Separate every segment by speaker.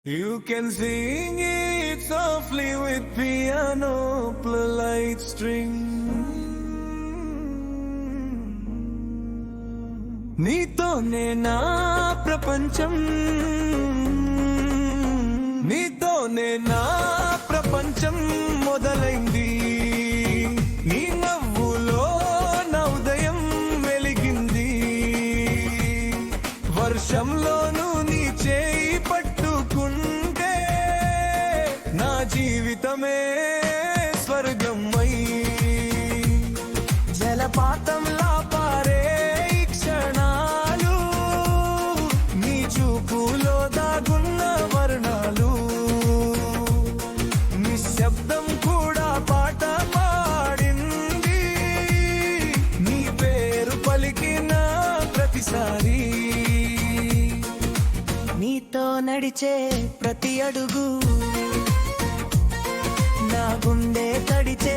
Speaker 1: You can sing it softly with piano, play light string. నీతోనే నా ప్రపంచం, నీతోనే నా ప్రపంచం మొదలైంది. నీ నవ్వులో నా ఉదయం వెలిగింది. వర్షంలోనూ నీ చేయి పట్టుకుంటే నా జీవితమే స్వర్గమై జలపాతంలా పారే ఈ క్షణాలు, నీ చూపులో దాగున్న వర్ణాలు. నిశ్శబ్దం కూడా పాట పాడింది, నీ పేరు పలికిన ప్రతిసారి. నీతో నడిచే ప్రతి అడుగు నా గుండె తడిచే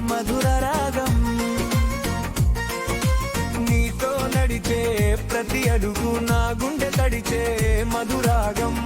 Speaker 1: మధుర రాగం. నీతో నడిచే ప్రతి అడుగు నా గుండె తడిచే మధురాగం.